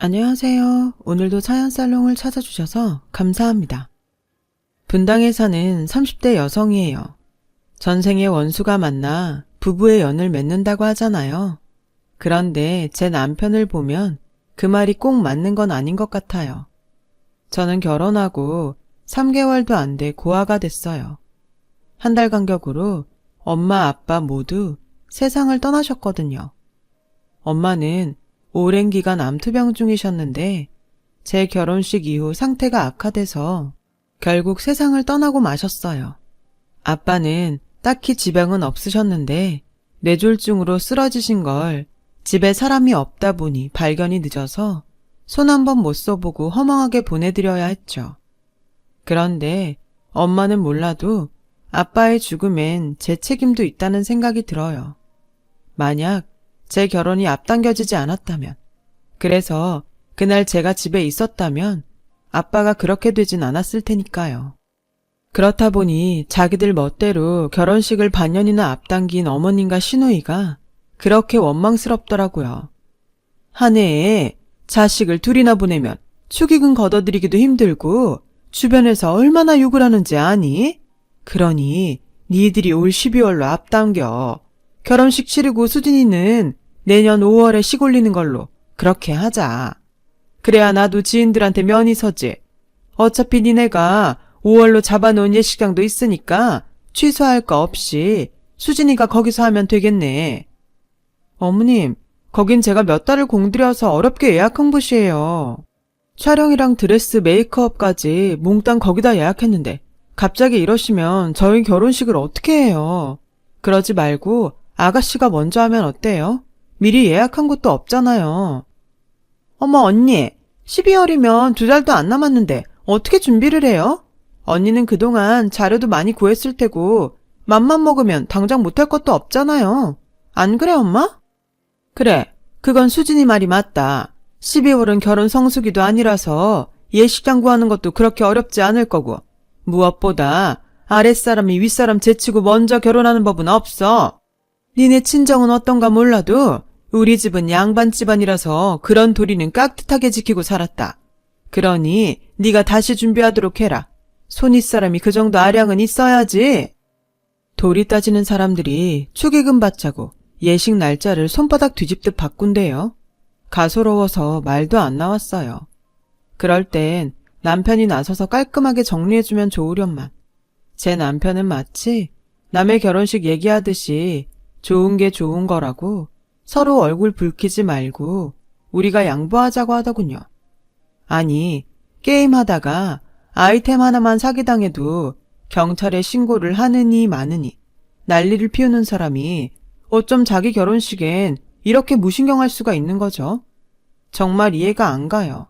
안녕하세요. 오늘도 사연살롱을 찾아주셔서 감사합니다. 분당에 사는 30대 여성이에요. 전생에 원수가 만나 부부의 연을 맺는다고 하잖아요. 그런데 제 남편을 보면 그 말이 꼭 맞는 건 아닌 것 같아요. 저는 결혼하고 3개월도 안 돼 고아가 됐어요. 한 달 간격으로 엄마, 아빠 모두 세상을 떠나셨거든요. 엄마는 오랜 기간 암투병 중이셨는데 제 결혼식 이후 상태가 악화돼서 결국 세상을 떠나고 마셨어요. 아빠는 딱히 지병은 없으셨는데 뇌졸중으로 쓰러지신 걸 집에 사람이 없다 보니 발견이 늦어서 손 한 번 못 써보고 허망하게 보내드려야 했죠. 그런데 엄마는 몰라도 아빠의 죽음엔 제 책임도 있다는 생각이 들어요. 만약 제 결혼이 앞당겨지지 않았다면, 그래서 그날 제가 집에 있었다면 아빠가 그렇게 되진 않았을 테니까요. 그렇다 보니 자기들 멋대로 결혼식을 반년이나 앞당긴 어머님과 시누이가 그렇게 원망스럽더라고요. 한 해에 자식을 둘이나 보내면 축의금 걷어들이기도 힘들고 주변에서 얼마나 욕을 하는지 아니? 그러니 니들이 올 12월로 앞당겨. 결혼식 치르고 수진이는 내년 5월에 식 올리는 걸로 그렇게 하자. 그래야 나도 지인들한테 면이 서지. 어차피 니네가 5월로 잡아놓은 예식장도 있으니까 취소할 거 없이 수진이가 거기서 하면 되겠네. 어머님, 거긴 제가 몇 달을 공들여서 어렵게 예약한 곳이에요. 촬영이랑 드레스, 메이크업까지 몽땅 거기다 예약했는데 갑자기 이러시면 저희 결혼식을 어떻게 해요? 그러지 말고 아가씨가 먼저 하면 어때요? 미리 예약한 곳도 없잖아요. 어머 언니, 12월이면 2달도 안 남았는데 어떻게 준비를 해요? 언니는 그동안 자료도 많이 구했을 테고 맘만 먹으면 당장 못할 것도 없잖아요. 안 그래 엄마? 그래, 그건 수진이 말이 맞다. 12월은 결혼 성수기도 아니라서 예식장 구하는 것도 그렇게 어렵지 않을 거고 무엇보다 아랫사람이 윗사람 제치고 먼저 결혼하는 법은 없어. 니네 친정은 어떤가 몰라도 우리 집은 양반 집안이라서 그런 도리는 깍듯하게 지키고 살았다. 그러니 네가 다시 준비하도록 해라. 손윗사람이 그 정도 아량은 있어야지. 도리 따지는 사람들이 축의금 받자고 예식 날짜를 손바닥 뒤집듯 바꾼대요. 가소로워서 말도 안 나왔어요. 그럴 땐 남편이 나서서 깔끔하게 정리해주면 좋으련만. 제 남편은 마치 남의 결혼식 얘기하듯이 좋은 게 좋은 거라고 서로 얼굴 붉히지 말고 우리가 양보하자고 하더군요. 아니, 게임하다가 아이템 하나만 사기당해도 경찰에 신고를 하느니 마느니 난리를 피우는 사람이 어쩜 자기 결혼식엔 이렇게 무신경할 수가 있는 거죠? 정말 이해가 안 가요.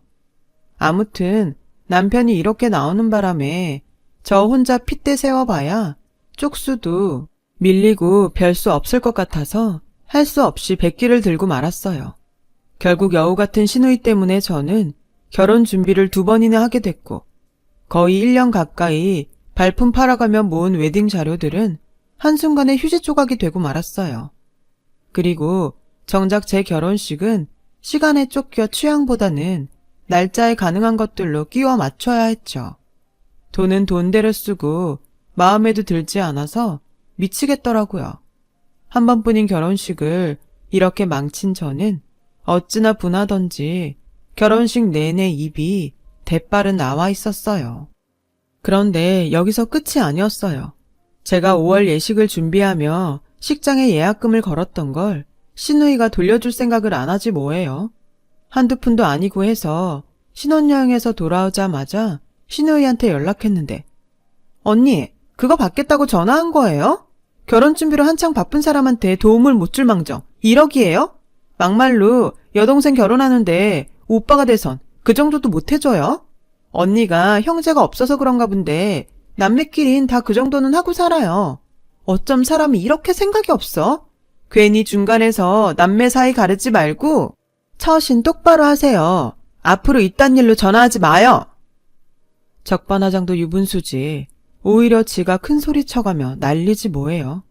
아무튼 남편이 이렇게 나오는 바람에 저 혼자 핏대 세워봐야 쪽수도 밀리고 별 수 없을 것 같아서 할 수 없이 백기를 들고 말았어요. 결국 여우 같은 시누이 때문에 저는 결혼 준비를 2번이나 하게 됐고 거의 1년 가까이 발품 팔아가며 모은 웨딩 자료들은 한순간에 휴지 조각이 되고 말았어요. 그리고 정작 제 결혼식은 시간에 쫓겨 취향보다는 날짜에 가능한 것들로 끼워 맞춰야 했죠. 돈은 돈대로 쓰고 마음에도 들지 않아서 미치겠더라고요. 한 번뿐인 결혼식을 이렇게 망친 저는 어찌나 분하던지 결혼식 내내 입이 대빨은 나와 있었어요. 그런데 여기서 끝이 아니었어요. 제가 5월 예식을 준비하며 식장에 예약금을 걸었던 걸 시누이가 돌려줄 생각을 안 하지 뭐예요. 한두 푼도 아니고 해서 신혼여행에서 돌아오자마자 시누이한테 연락했는데 언니, 그거 받겠다고 전화한 거예요? 결혼 준비로 한창 바쁜 사람한테 도움을 못 줄 망정 1억이에요? 막말로 여동생 결혼하는데 오빠가 돼선 그 정도도 못 해줘요? 언니가 형제가 없어서 그런가 본데 남매끼린 다 그 정도는 하고 살아요. 어쩜 사람이 이렇게 생각이 없어? 괜히 중간에서 남매 사이 가르지 말고 처신 똑바로 하세요. 앞으로 이딴 일로 전화하지 마요. 적반하장도 유분수지. 오히려 지가 큰 소리 쳐가며 난리지 뭐예요.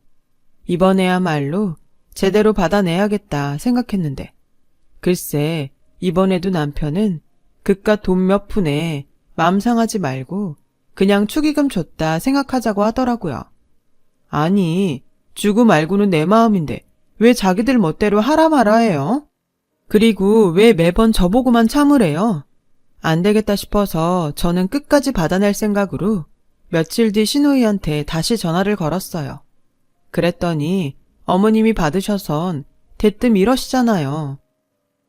이번에야말로 제대로 받아내야겠다 생각했는데 글쎄 이번에도 남편은 그깟 돈 몇 푼에 맘 상하지 말고 그냥 축의금 줬다 생각하자고 하더라고요. 아니, 주고 말고는 내 마음인데 왜 자기들 멋대로 하라 마라 해요? 그리고 왜 매번 저보고만 참으래요? 안 되겠다 싶어서 저는 끝까지 받아낼 생각으로 며칠 뒤 시누이한테 다시 전화를 걸었어요. 그랬더니 어머님이 받으셔선 대뜸 이러시잖아요.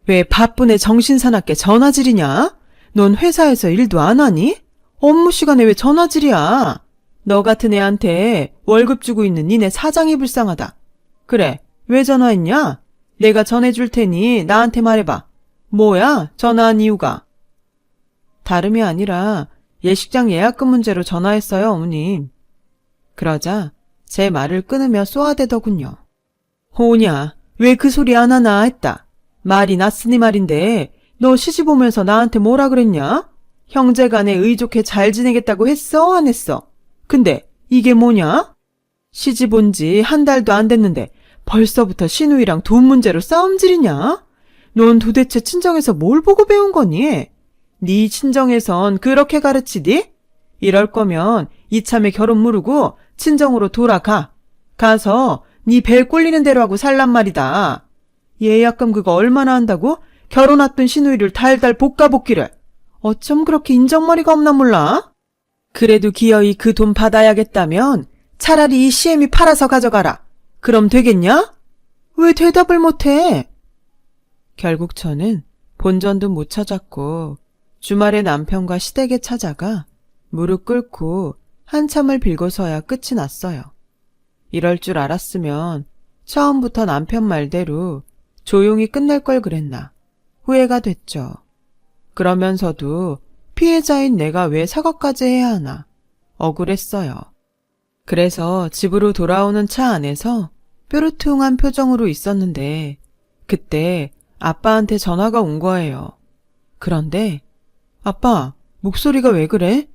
왜 바쁜 애 정신사납게 전화질이냐? 넌 회사에서 일도 안 하니? 업무 시간에 왜 전화질이야? 너 같은 애한테 월급 주고 있는 니네 사장이 불쌍하다. 그래, 왜 전화했냐? 내가 전해줄 테니 나한테 말해봐. 뭐야, 전화한 이유가? 다름이 아니라 예식장 예약금 문제로 전화했어요, 어머님. 그러자 제 말을 끊으며 쏘아대더군요. 호냐, 왜 그 소리 안 하나 했다. 말이 났으니 말인데 너 시집 오면서 나한테 뭐라 그랬냐? 형제간에 의좋게 잘 지내겠다고 했어, 안 했어? 근데 이게 뭐냐? 시집 온 지 한 달도 안 됐는데 벌써부터 시누이랑 돈 문제로 싸움질이냐? 넌 도대체 친정에서 뭘 보고 배운 거니? 네 친정에선 그렇게 가르치디? 이럴 거면 이참에 결혼 무르고 친정으로 돌아가. 가서 네 벨 꼴리는 대로 하고 살란 말이다. 예약금 그거 얼마나 한다고? 결혼 앞둔 시누이를 달달 볶아볶기를. 어쩜 그렇게 인정머리가 없나 몰라? 그래도 기어이 그 돈 받아야겠다면 차라리 이 시애미 팔아서 가져가라. 그럼 되겠냐? 왜 대답을 못해? 결국 저는 본전도 못 찾았고 주말에 남편과 시댁에 찾아가 무릎 꿇고 한참을 빌고서야 끝이 났어요. 이럴 줄 알았으면 처음부터 남편 말대로 조용히 끝낼 걸 그랬나 후회가 됐죠. 그러면서도 피해자인 내가 왜 사과까지 해야 하나 억울했어요. 그래서 집으로 돌아오는 차 안에서 뾰루퉁한 표정으로 있었는데 그때 아빠한테 전화가 온 거예요. 그런데 아빠, 목소리가 왜 그래?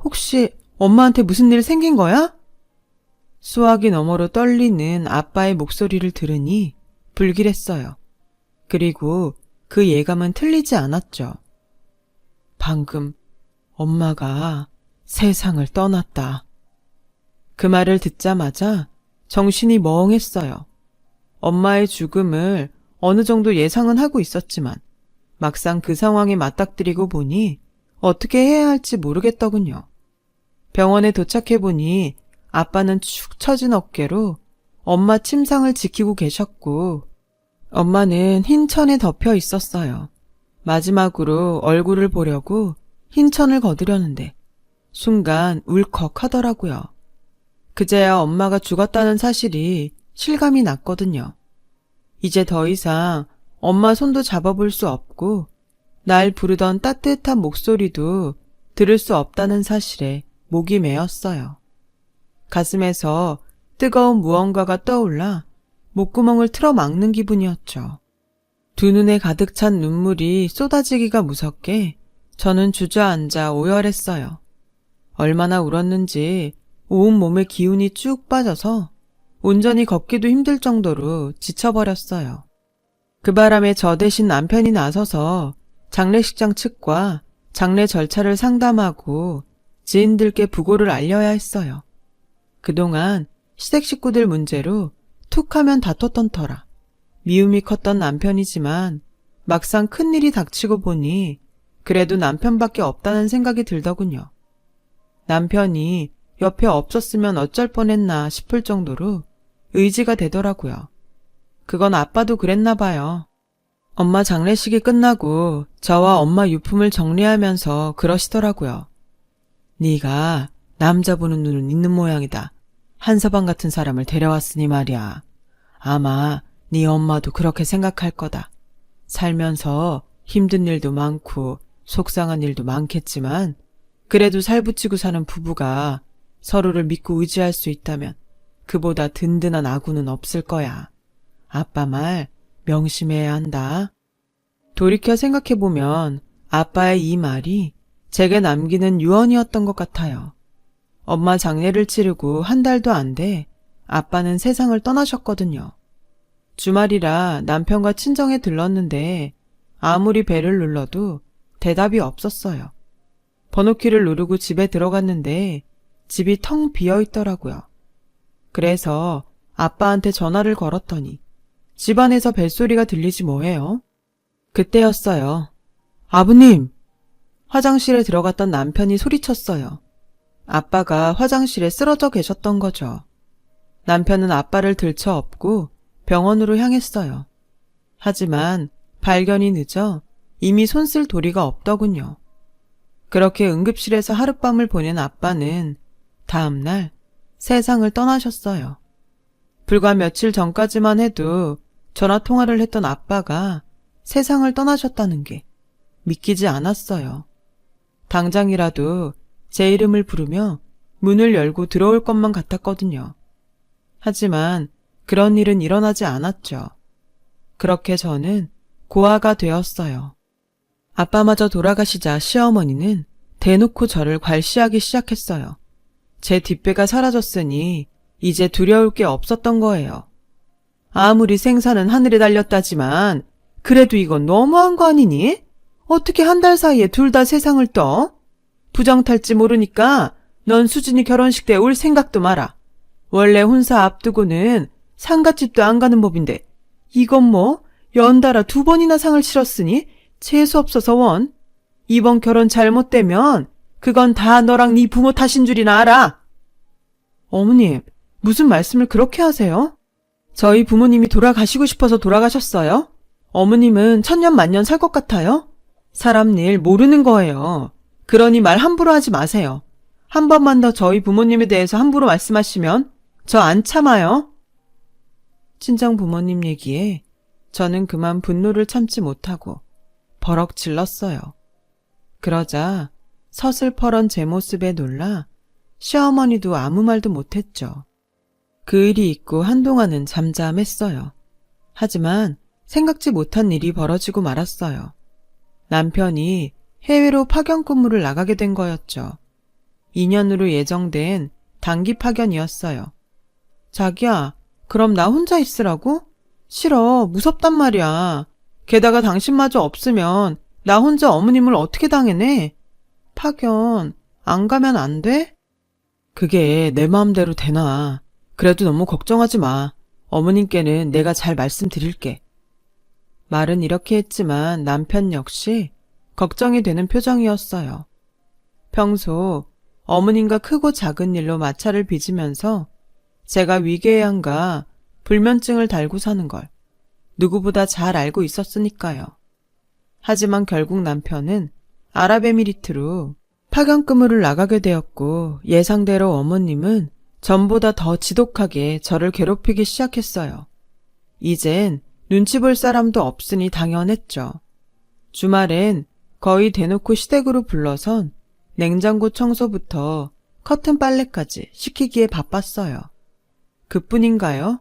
혹시 엄마한테 무슨 일 생긴 거야? 수화기 너머로 떨리는 아빠의 목소리를 들으니 불길했어요. 그리고 그 예감은 틀리지 않았죠. 방금 엄마가 세상을 떠났다. 그 말을 듣자마자 정신이 멍했어요. 엄마의 죽음을 어느 정도 예상은 하고 있었지만 막상 그 상황에 맞닥뜨리고 보니 어떻게 해야 할지 모르겠더군요. 병원에 도착해보니 아빠는 축 처진 어깨로 엄마 침상을 지키고 계셨고 엄마는 흰 천에 덮여 있었어요. 마지막으로 얼굴을 보려고 흰 천을 거두려는데 순간 울컥 하더라고요. 그제야 엄마가 죽었다는 사실이 실감이 났거든요. 이제 더 이상 엄마 손도 잡아볼 수 없고 날 부르던 따뜻한 목소리도 들을 수 없다는 사실에 목이 메었어요. 가슴에서 뜨거운 무언가가 떠올라 목구멍을 틀어막는 기분이었죠. 두 눈에 가득 찬 눈물이 쏟아지기가 무섭게 저는 주저앉아 오열했어요. 얼마나 울었는지 온 몸의 기운이 쭉 빠져서 온전히 걷기도 힘들 정도로 지쳐버렸어요. 그 바람에 저 대신 남편이 나서서 장례식장 측과 장례 절차를 상담하고 지인들께 부고를 알려야 했어요. 그동안 시댁 식구들 문제로 툭 하면 다퉜던 터라 미움이 컸던 남편이지만 막상 큰일이 닥치고 보니 그래도 남편밖에 없다는 생각이 들더군요. 남편이 옆에 없었으면 어쩔 뻔했나 싶을 정도로 의지가 되더라고요. 그건 아빠도 그랬나 봐요. 엄마 장례식이 끝나고 저와 엄마 유품을 정리하면서 그러시더라고요. 네가 남자 보는 눈은 있는 모양이다. 한서방 같은 사람을 데려왔으니 말이야. 아마 네 엄마도 그렇게 생각할 거다. 살면서 힘든 일도 많고 속상한 일도 많겠지만 그래도 살붙이고 사는 부부가 서로를 믿고 의지할 수 있다면 그보다 든든한 아구는 없을 거야. 아빠 말 명심해야 한다. 돌이켜 생각해보면 아빠의 이 말이 제게 남기는 유언이었던 것 같아요. 엄마 장례를 치르고 한 달도 안 돼 아빠는 세상을 떠나셨거든요. 주말이라 남편과 친정에 들렀는데 아무리 벨을 눌러도 대답이 없었어요. 번호키를 누르고 집에 들어갔는데 집이 텅 비어 있더라고요. 그래서 아빠한테 전화를 걸었더니 집안에서 벨소리가 들리지 뭐해요. 그때였어요. 아버님! 화장실에 들어갔던 남편이 소리쳤어요. 아빠가 화장실에 쓰러져 계셨던 거죠. 남편은 아빠를 들쳐업고 병원으로 향했어요. 하지만 발견이 늦어 이미 손쓸 도리가 없더군요. 그렇게 응급실에서 하룻밤을 보낸 아빠는 다음날 세상을 떠나셨어요. 불과 며칠 전까지만 해도 전화 통화를 했던 아빠가 세상을 떠나셨다는 게 믿기지 않았어요. 당장이라도 제 이름을 부르며 문을 열고 들어올 것만 같았거든요. 하지만 그런 일은 일어나지 않았죠. 그렇게 저는 고아가 되었어요. 아빠마저 돌아가시자 시어머니는 대놓고 저를 괄시하기 시작했어요. 제 뒷배가 사라졌으니 이제 두려울 게 없었던 거예요. 아무리 생사는 하늘에 달렸다지만 그래도 이건 너무한 거 아니니? 어떻게 한 달 사이에 둘 다 세상을 떠? 부정 탈지 모르니까 넌 수진이 결혼식 때 올 생각도 마라. 원래 혼사 앞두고는 상갓집도 안 가는 법인데 이건 뭐 연달아 2번이나 상을 치렀으니 재수없어서 원. 이번 결혼 잘못되면 그건 다 너랑 네 부모 탓인 줄이나 알아. 어머님, 무슨 말씀을 그렇게 하세요? 저희 부모님이 돌아가시고 싶어서 돌아가셨어요? 어머님은 천년만년 살 것 같아요? 사람 일 모르는 거예요. 그러니 말 함부로 하지 마세요. 한 번만 더 저희 부모님에 대해서 함부로 말씀하시면 저 안 참아요. 친정 부모님 얘기에 저는 그만 분노를 참지 못하고 버럭 질렀어요. 그러자 서슬퍼런 제 모습에 놀라 시어머니도 아무 말도 못했죠. 그 일이 있고 한동안은 잠잠했어요. 하지만 생각지 못한 일이 벌어지고 말았어요. 남편이 해외로 파견 근무를 나가게 된 거였죠. 2년으로 예정된 단기 파견이었어요. 자기야, 그럼 나 혼자 있으라고? 싫어, 무섭단 말이야. 게다가 당신마저 없으면 나 혼자 어머님을 어떻게 당해내? 파견 안 가면 안 돼? 그게 내 마음대로 되나. 그래도 너무 걱정하지 마. 어머님께는 내가 잘 말씀드릴게. 말은 이렇게 했지만 남편 역시 걱정이 되는 표정이었어요. 평소 어머님과 크고 작은 일로 마찰을 빚으면서 제가 위궤양과 불면증을 달고 사는 걸 누구보다 잘 알고 있었으니까요. 하지만 결국 남편은 아랍에미리트로 파견 근무를 나가게 되었고 예상대로 어머님은 전보다 더 지독하게 저를 괴롭히기 시작했어요. 이젠 눈치 볼 사람도 없으니 당연했죠. 주말엔 거의 대놓고 시댁으로 불러선 냉장고 청소부터 커튼 빨래까지 시키기에 바빴어요. 그뿐인가요?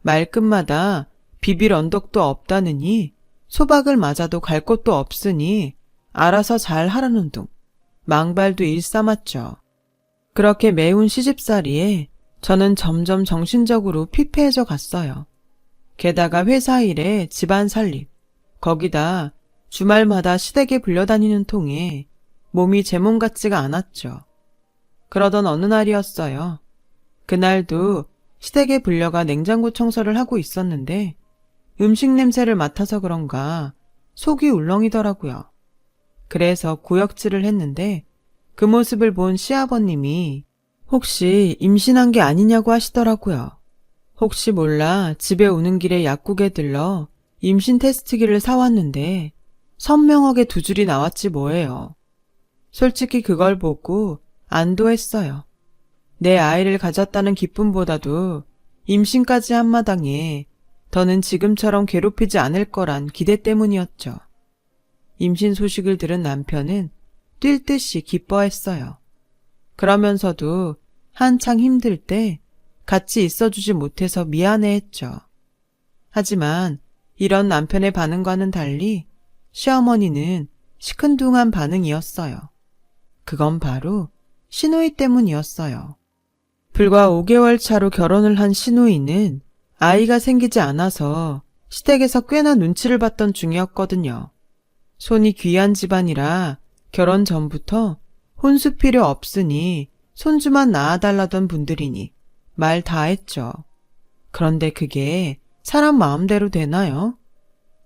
말끝마다 비빌 언덕도 없다느니 소박을 맞아도 갈 곳도 없으니 알아서 잘 하라는 둥 망발도 일삼았죠. 그렇게 매운 시집살이에 저는 점점 정신적으로 피폐해져 갔어요. 게다가 회사 일에 집안 살림, 거기다 주말마다 시댁에 불려다니는 통에 몸이 제 몸 같지가 않았죠. 그러던 어느 날이었어요. 그날도 시댁에 불려가 냉장고 청소를 하고 있었는데 음식 냄새를 맡아서 그런가 속이 울렁이더라고요. 그래서 구역질을 했는데 그 모습을 본 시아버님이 혹시 임신한 게 아니냐고 하시더라고요. 혹시 몰라 집에 오는 길에 약국에 들러 임신 테스트기를 사왔는데 선명하게 2줄이 나왔지 뭐예요. 솔직히 그걸 보고 안도했어요. 내 아이를 가졌다는 기쁨보다도 임신까지 한 마당에 더는 지금처럼 괴롭히지 않을 거란 기대 때문이었죠. 임신 소식을 들은 남편은 뛸 듯이 기뻐했어요. 그러면서도 한창 힘들 때 같이 있어주지 못해서 미안해했죠. 하지만 이런 남편의 반응과는 달리 시어머니는 시큰둥한 반응이었어요. 그건 바로 시누이 때문이었어요. 불과 5개월 차로 결혼을 한 시누이는 아이가 생기지 않아서 시댁에서 꽤나 눈치를 봤던 중이었거든요. 손이 귀한 집안이라 결혼 전부터 혼수 필요 없으니 손주만 낳아달라던 분들이니 말 다 했죠. 그런데 그게 사람 마음대로 되나요?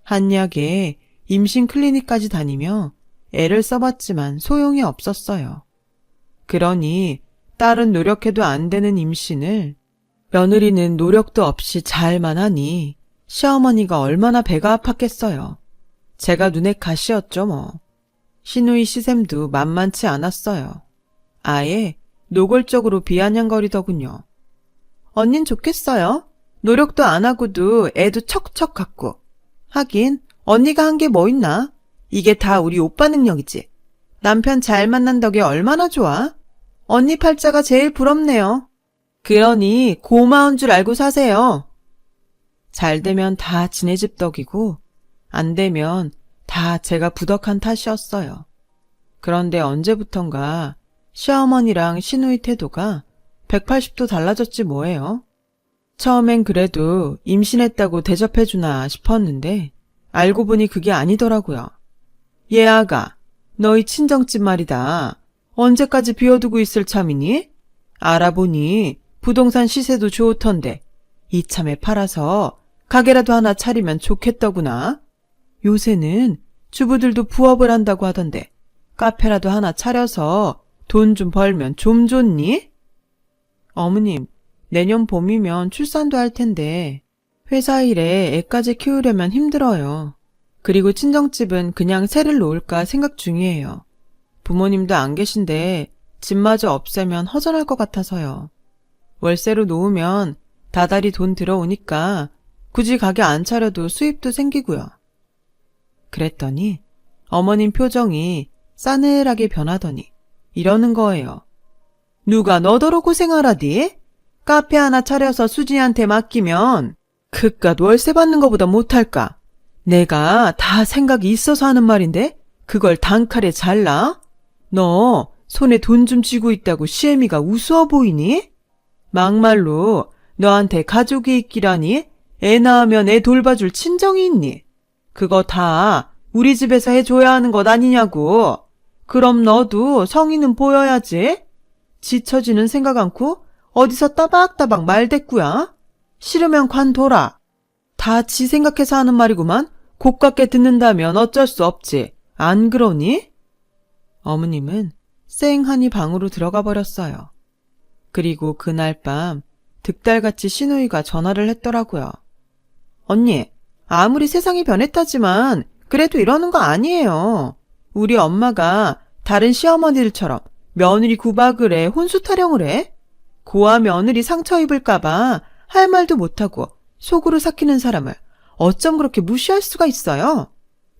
한약에 임신 클리닉까지 다니며 애를 써봤지만 소용이 없었어요. 그러니 딸은 노력해도 안 되는 임신을 며느리는 노력도 없이 잘만 하니 시어머니가 얼마나 배가 아팠겠어요. 제가 눈에 가시였죠 뭐. 시누이 시샘도 만만치 않았어요. 아예 노골적으로 비아냥거리더군요. 언닌 좋겠어요. 노력도 안 하고도 애도 척척 갖고. 하긴 언니가 한 게 뭐 있나? 이게 다 우리 오빠 능력이지. 남편 잘 만난 덕에 얼마나 좋아? 언니 팔자가 제일 부럽네요. 그러니 고마운 줄 알고 사세요. 잘 되면 다 지네 집 덕이고 안 되면 다 제가 부덕한 탓이었어요. 그런데 언제부턴가 시어머니랑 시누이 태도가 180도 달라졌지 뭐예요. 처음엔 그래도 임신했다고 대접해주나 싶었는데 알고 보니 그게 아니더라고요. 얘 아가, 너희 친정집 말이다. 언제까지 비워두고 있을 참이니? 알아보니 부동산 시세도 좋던데 이참에 팔아서 가게라도 하나 차리면 좋겠더구나. 요새는 주부들도 부업을 한다고 하던데 카페라도 하나 차려서 돈 좀 벌면 좀 좋니? 어머님, 내년 봄이면 출산도 할 텐데 회사 일에 애까지 키우려면 힘들어요. 그리고 친정집은 그냥 새를 놓을까 생각 중이에요. 부모님도 안 계신데 집마저 없애면 허전할 것 같아서요. 월세로 놓으면 다달이 돈 들어오니까 굳이 가게 안 차려도 수입도 생기고요. 그랬더니 어머님 표정이 싸늘하게 변하더니 이러는 거예요. 누가 너더러 고생하라디? 카페 하나 차려서 수진이한테 맡기면 그깟 월세 받는 것보다 못할까? 내가 다 생각이 있어서 하는 말인데 그걸 단칼에 잘라? 너 손에 돈 좀 쥐고 있다고 시애미가 우스워 보이니? 막말로 너한테 가족이 있기라니 애 낳으면 애 돌봐줄 친정이 있니? 그거 다 우리 집에서 해줘야 하는 것 아니냐고. 그럼 너도 성의는 보여야지. 지쳐지는 생각 않고 어디서 따박따박 말대꾸야? 싫으면 관둬라. 다 지 생각해서 하는 말이구만. 고깝게 듣는다면 어쩔 수 없지. 안 그러니? 어머님은 쌩하니 방으로 들어가 버렸어요. 그리고 그날 밤 득달같이 시누이가 전화를 했더라고요. 언니, 아무리 세상이 변했다지만 그래도 이러는 거 아니에요. 우리 엄마가 다른 시어머니들처럼 며느리 구박을 해 혼수 타령을 해? 고아 며느리 상처 입을까봐 할 말도 못하고 속으로 삭히는 사람을 어쩜 그렇게 무시할 수가 있어요?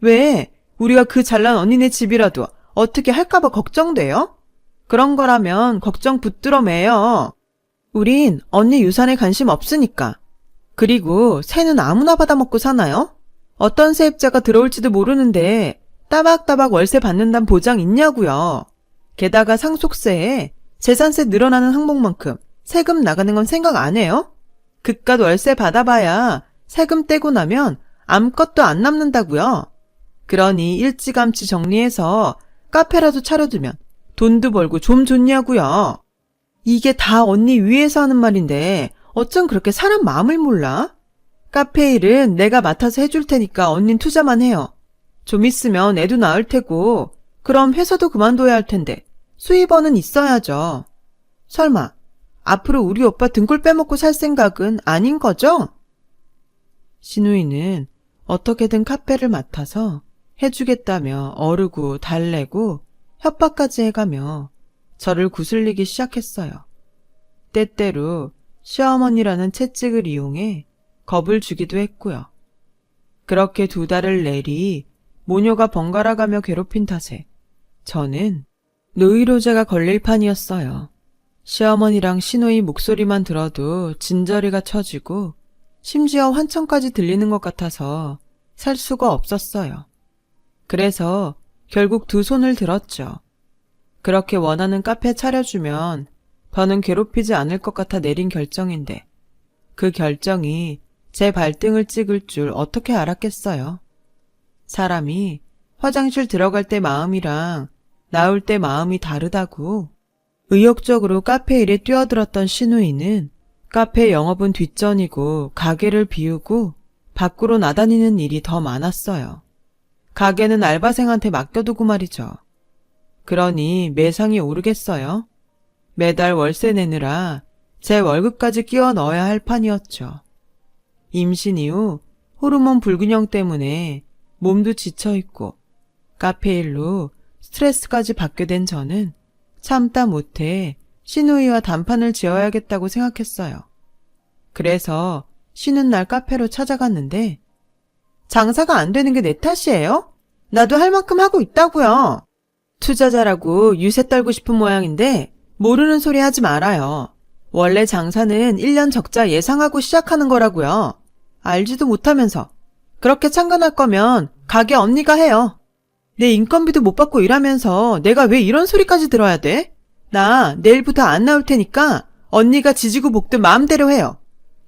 왜 우리가 그 잘난 언니네 집이라도 어떻게 할까봐 걱정돼요? 그런 거라면 걱정 붙들어 매요. 우린 언니 유산에 관심 없으니까. 그리고 새는 아무나 받아먹고 사나요? 어떤 세입자가 들어올지도 모르는데 따박따박 월세 받는단 보장 있냐고요. 게다가 상속세에 재산세 늘어나는 항목만큼 세금 나가는 건 생각 안 해요? 그깟 월세 받아봐야 세금 떼고 나면 아무것도 안 남는다고요. 그러니 일찌감치 정리해서 카페라도 차려두면 돈도 벌고 좀 좋냐고요. 이게 다 언니 위에서 하는 말인데 어쩜 그렇게 사람 마음을 몰라? 카페 일은 내가 맡아서 해줄 테니까 언닌 투자만 해요. 좀 있으면 애도 낳을 테고 그럼 회사도 그만둬야 할 텐데 수입원은 있어야죠. 설마 앞으로 우리 오빠 등골 빼먹고 살 생각은 아닌 거죠? 시누이는 어떻게든 카페를 맡아서 해주겠다며 어르고 달래고 협박까지 해가며 저를 구슬리기 시작했어요. 때때로 시어머니라는 채찍을 이용해 겁을 주기도 했고요. 그렇게 2달을 내리 모녀가 번갈아가며 괴롭힌 탓에 저는 노이로제가 걸릴 판이었어요. 시어머니랑 시누이 목소리만 들어도 진저리가 쳐지고 심지어 환청까지 들리는 것 같아서 살 수가 없었어요. 그래서 결국 2 손을 들었죠. 그렇게 원하는 카페 차려주면 더는 괴롭히지 않을 것 같아 내린 결정인데 그 결정이 제 발등을 찍을 줄 어떻게 알았겠어요. 사람이 화장실 들어갈 때 마음이랑 나올 때 마음이 다르다고. 의욕적으로 카페 일에 뛰어들었던 신우이는 카페 영업은 뒷전이고 가게를 비우고 밖으로 나다니는 일이 더 많았어요. 가게는 알바생한테 맡겨두고 말이죠. 그러니 매상이 오르겠어요. 매달 월세 내느라 제 월급까지 끼워 넣어야 할 판이었죠. 임신 이후 호르몬 불균형 때문에 몸도 지쳐있고 카페 일로 스트레스까지 받게 된 저는 참다 못해 신우이와 단판을 지어야겠다고 생각했어요. 그래서 쉬는 날 카페로 찾아갔는데 장사가 안 되는 게 내 탓이에요? 나도 할 만큼 하고 있다고요. 투자자라고 유세 떨고 싶은 모양인데 모르는 소리 하지 말아요. 원래 장사는 1년 적자 예상하고 시작하는 거라고요. 알지도 못하면서. 그렇게 참관할 거면 가게 언니가 해요. 내 인건비도 못 받고 일하면서 내가 왜 이런 소리까지 들어야 돼? 나 내일부터 안 나올 테니까 언니가 지지고 볶든 마음대로 해요.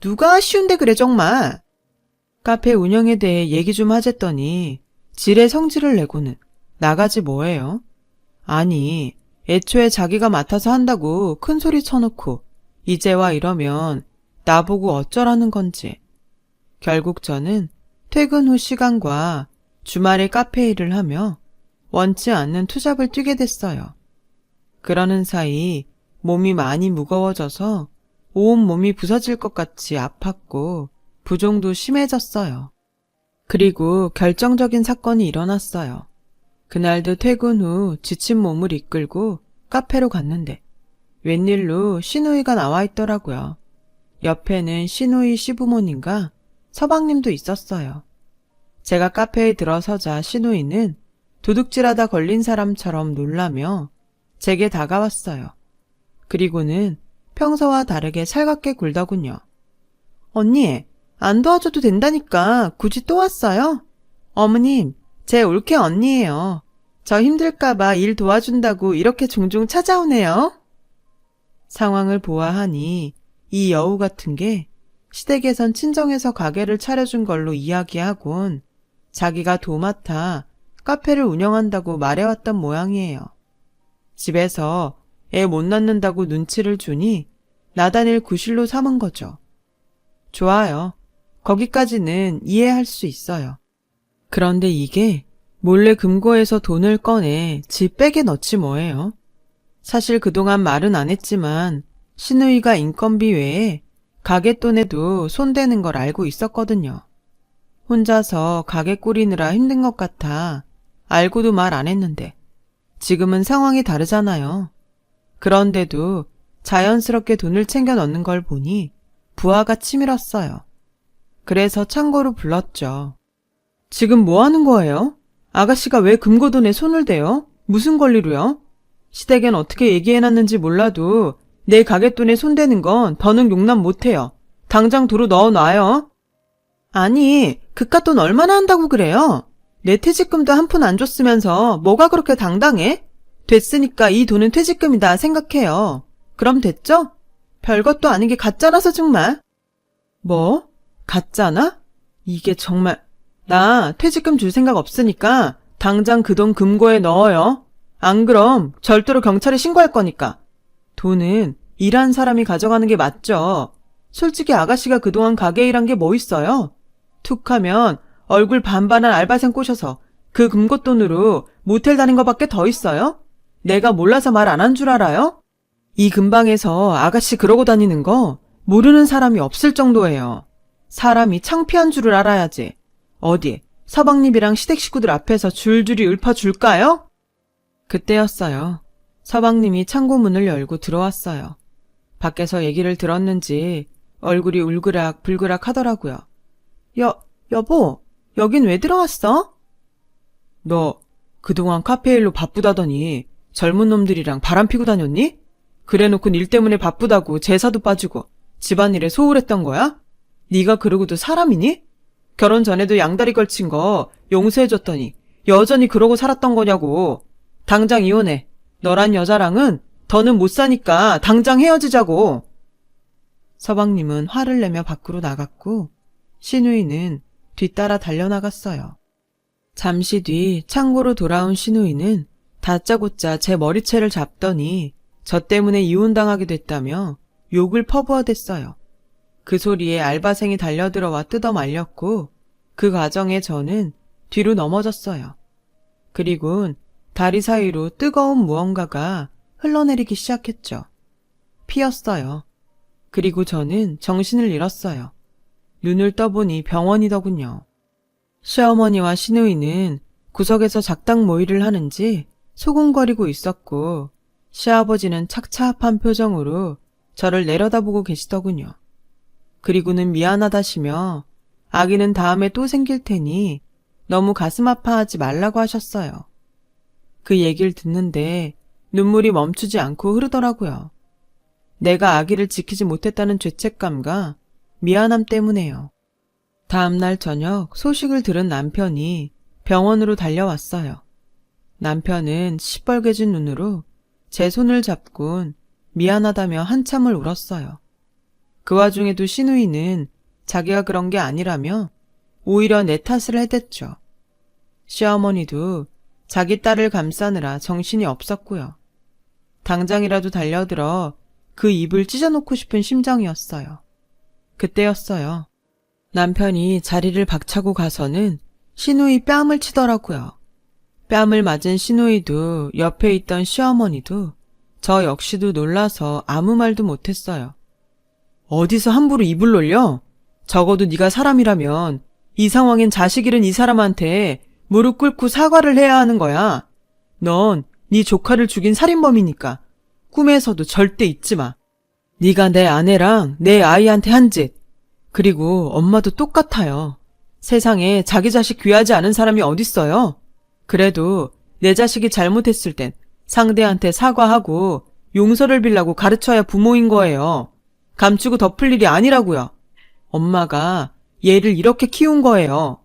누가 쉬운데 그래 정말. 카페 운영에 대해 얘기 좀 하랬더니 지레 성질을 내고는 나가지 뭐예요? 아니 애초에 자기가 맡아서 한다고 큰 소리 쳐놓고 이제 와 이러면 나보고 어쩌라는 건지. 결국 저는 퇴근 후 시간과 주말에 카페 일을 하며 원치 않는 투잡을 뛰게 됐어요. 그러는 사이 몸이 많이 무거워져서 온몸이 부서질 것 같이 아팠고 부종도 심해졌어요. 그리고 결정적인 사건이 일어났어요. 그날도 퇴근 후 지친 몸을 이끌고 카페로 갔는데 웬일로 신우이가 나와 있더라고요. 옆에는 신우이 시부모님과 서방님도 있었어요. 제가 카페에 들어서자 신우이는 도둑질하다 걸린 사람처럼 놀라며 제게 다가왔어요. 그리고는 평소와 다르게 살갑게 굴더군요. 언니, 안 도와줘도 된다니까 굳이 또 왔어요? 어머님, 제 올케 언니예요. 저 힘들까봐 일 도와준다고 이렇게 종종 찾아오네요. 상황을 보아하니 이 여우 같은 게 시댁에선 친정에서 가게를 차려준 걸로 이야기하곤 자기가 도맡아 카페를 운영한다고 말해왔던 모양이에요. 집에서 애 못 낳는다고 눈치를 주니 나다닐 구실로 삼은 거죠. 좋아요. 거기까지는 이해할 수 있어요. 그런데 이게 몰래 금고에서 돈을 꺼내 집 백에 넣지 뭐예요. 사실 그동안 말은 안 했지만 신우이가 인건비 외에 가게돈에도 손대는 걸 알고 있었거든요. 혼자서 가게 꾸리느라 힘든 것 같아 알고도 말 안 했는데 지금은 상황이 다르잖아요. 그런데도 자연스럽게 돈을 챙겨 넣는 걸 보니 부하가 치밀었어요. 그래서 창고로 불렀죠. 지금 뭐 하는 거예요? 아가씨가 왜 금고돈에 손을 대요? 무슨 권리로요? 시댁엔 어떻게 얘기해놨는지 몰라도 내 가게돈에 손대는 건 더는 용납 못해요. 당장 도로 넣어놔요. 아니, 그깟 돈 얼마나 한다고 그래요? 내 퇴직금도 한 푼 안 줬으면서 뭐가 그렇게 당당해? 됐으니까 이 돈은 퇴직금이다 생각해요. 그럼 됐죠? 별것도 아닌 게 가짜라서 정말. 뭐? 가짜나? 이게 정말. 나 퇴직금 줄 생각 없으니까 당장 그 돈 금고에 넣어요. 안 그럼 절대로 경찰에 신고할 거니까. 돈은 일한 사람이 가져가는 게 맞죠. 솔직히 아가씨가 그동안 가게 일한 게 뭐 있어요? 툭 하면 얼굴 반반한 알바생 꼬셔서 그 금고돈으로 모텔 다닌 거밖에 더 있어요? 내가 몰라서 말 안 한 줄 알아요? 이 근방에서 아가씨 그러고 다니는 거 모르는 사람이 없을 정도예요. 사람이 창피한 줄을 알아야지. 어디 서방님이랑 시댁 식구들 앞에서 줄줄이 읊어줄까요? 그때였어요. 서방님이 창고 문을 열고 들어왔어요. 밖에서 얘기를 들었는지 얼굴이 울그락 불그락 하더라고요. 여보, 여긴 왜 들어왔어? 너 그동안 카페 일로 바쁘다더니 젊은 놈들이랑 바람 피고 다녔니? 그래놓고 일 때문에 바쁘다고 제사도 빠지고 집안일에 소홀했던 거야? 네가 그러고도 사람이니? 결혼 전에도 양다리 걸친 거 용서해줬더니 여전히 그러고 살았던 거냐고. 당장 이혼해. 너란 여자랑은 더는 못 사니까 당장 헤어지자고. 서방님은 화를 내며 밖으로 나갔고 신우이는 뒤따라 달려나갔어요. 잠시 뒤 창고로 돌아온 시누이는 다짜고짜 제 머리채를 잡더니 저 때문에 이혼당하게 됐다며 욕을 퍼부어댔어요. 그 소리에 알바생이 달려들어와 뜯어 말렸고 그 과정에 저는 뒤로 넘어졌어요. 그리곤 다리 사이로 뜨거운 무언가가 흘러내리기 시작했죠. 피였어요. 그리고 저는 정신을 잃었어요. 눈을 떠보니 병원이더군요. 시어머니와 시누이는 구석에서 작당 모의를 하는지 소곤거리고 있었고 시아버지는 착잡한 표정으로 저를 내려다보고 계시더군요. 그리고는 미안하다시며 아기는 다음에 또 생길 테니 너무 가슴 아파하지 말라고 하셨어요. 그 얘기를 듣는데 눈물이 멈추지 않고 흐르더라고요. 내가 아기를 지키지 못했다는 죄책감과 미안함 때문에요. 다음날 저녁 소식을 들은 남편이 병원으로 달려왔어요. 남편은 시뻘개진 눈으로 제 손을 잡곤 미안하다며 한참을 울었어요. 그 와중에도 시누이는 자기가 그런 게 아니라며 오히려 내 탓을 해댔죠. 시어머니도 자기 딸을 감싸느라 정신이 없었고요. 당장이라도 달려들어 그 입을 찢어놓고 싶은 심정이었어요. 그때였어요. 남편이 자리를 박차고 가서는 시누이 뺨을 치더라고요. 뺨을 맞은 시누이도 옆에 있던 시어머니도 저 역시도 놀라서 아무 말도 못했어요. 어디서 함부로 입을 놀려? 적어도 네가 사람이라면 이 상황엔 자식 잃은 이 사람한테 무릎 꿇고 사과를 해야 하는 거야. 넌 네 조카를 죽인 살인범이니까 꿈에서도 절대 잊지 마. 네가 내 아내랑 내 아이한테 한 짓. 그리고 엄마도 똑같아요. 세상에 자기 자식 귀하지 않은 사람이 어딨어요. 그래도 내 자식이 잘못했을 땐 상대한테 사과하고 용서를 빌라고 가르쳐야 부모인 거예요. 감추고 덮을 일이 아니라고요. 엄마가 얘를 이렇게 키운 거예요.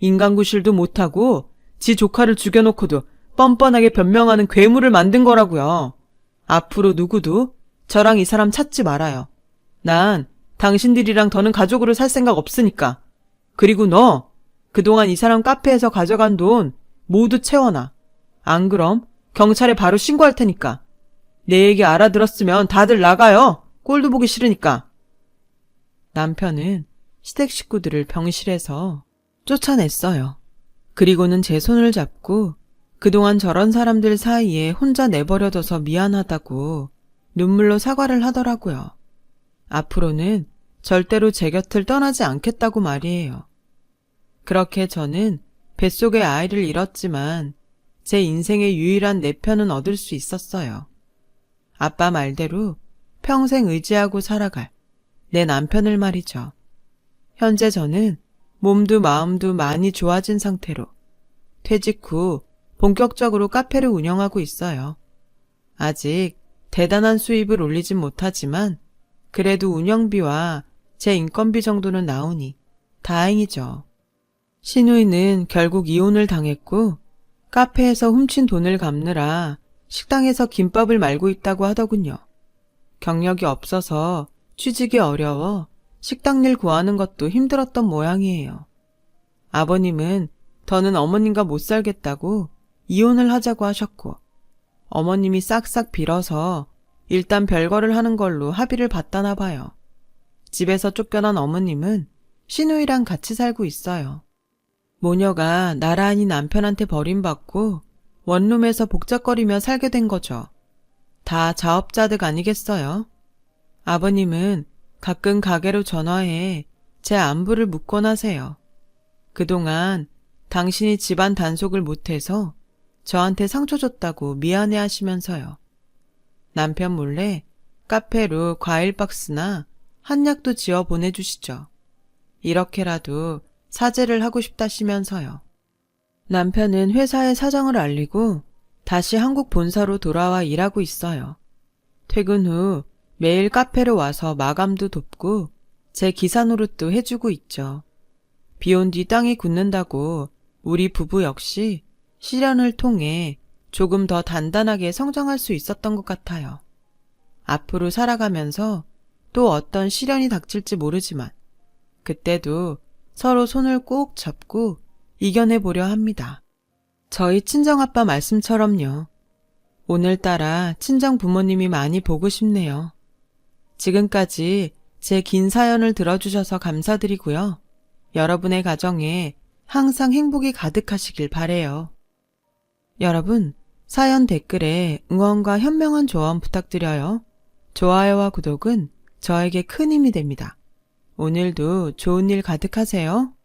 인간구실도 못하고 지 조카를 죽여놓고도 뻔뻔하게 변명하는 괴물을 만든 거라고요. 앞으로 누구도 저랑 이 사람 찾지 말아요. 난 당신들이랑 더는 가족으로 살 생각 없으니까. 그리고 너 그동안 이 사람 카페에서 가져간 돈 모두 채워놔. 안 그럼 경찰에 바로 신고할 테니까. 내 얘기 알아들었으면 다들 나가요. 꼴도 보기 싫으니까. 남편은 시댁 식구들을 병실에서 쫓아냈어요. 그리고는 제 손을 잡고 그동안 저런 사람들 사이에 혼자 내버려둬서 미안하다고 눈물로 사과를 하더라고요. 앞으로는 절대로 제 곁을 떠나지 않겠다고 말이에요. 그렇게 저는 뱃속의 아이를 잃었지만 제 인생의 유일한 내 편은 얻을 수 있었어요. 아빠 말대로 평생 의지하고 살아갈 내 남편을 말이죠. 현재 저는 몸도 마음도 많이 좋아진 상태로 퇴직 후 본격적으로 카페를 운영하고 있어요. 아직 대단한 수입을 올리진 못하지만 그래도 운영비와 제 인건비 정도는 나오니 다행이죠. 시누이는 결국 이혼을 당했고 카페에서 훔친 돈을 갚느라 식당에서 김밥을 말고 있다고 하더군요. 경력이 없어서 취직이 어려워 식당 일 구하는 것도 힘들었던 모양이에요. 아버님은 더는 어머님과 못 살겠다고 이혼을 하자고 하셨고 어머님이 싹싹 빌어서 일단 별거를 하는 걸로 합의를 봤다나 봐요. 집에서 쫓겨난 어머님은 시누이랑 같이 살고 있어요. 모녀가 나란히 남편한테 버림받고 원룸에서 복잡거리며 살게 된 거죠. 다 자업자득 아니겠어요? 아버님은 가끔 가게로 전화해 제 안부를 묻곤 하세요. 그동안 당신이 집안 단속을 못해서 저한테 상처 줬다고 미안해 하시면서요. 남편 몰래 카페로 과일 박스나 한약도 지어 보내주시죠. 이렇게라도 사죄를 하고 싶다시면서요. 남편은 회사에 사정을 알리고 다시 한국 본사로 돌아와 일하고 있어요. 퇴근 후 매일 카페로 와서 마감도 돕고 제 기사 노릇도 해주고 있죠. 비온 뒤 땅이 굳는다고 우리 부부 역시 시련을 통해 조금 더 단단하게 성장할 수 있었던 것 같아요. 앞으로 살아가면서 또 어떤 시련이 닥칠지 모르지만 그때도 서로 손을 꼭 잡고 이겨내보려 합니다. 저희 친정아빠 말씀처럼요. 오늘따라 친정 부모님이 많이 보고 싶네요. 지금까지 제 긴 사연을 들어주셔서 감사드리고요. 여러분의 가정에 항상 행복이 가득하시길 바래요. 여러분, 사연 댓글에 응원과 현명한 조언 부탁드려요. 좋아요와 구독은 저에게 큰 힘이 됩니다. 오늘도 좋은 일 가득하세요.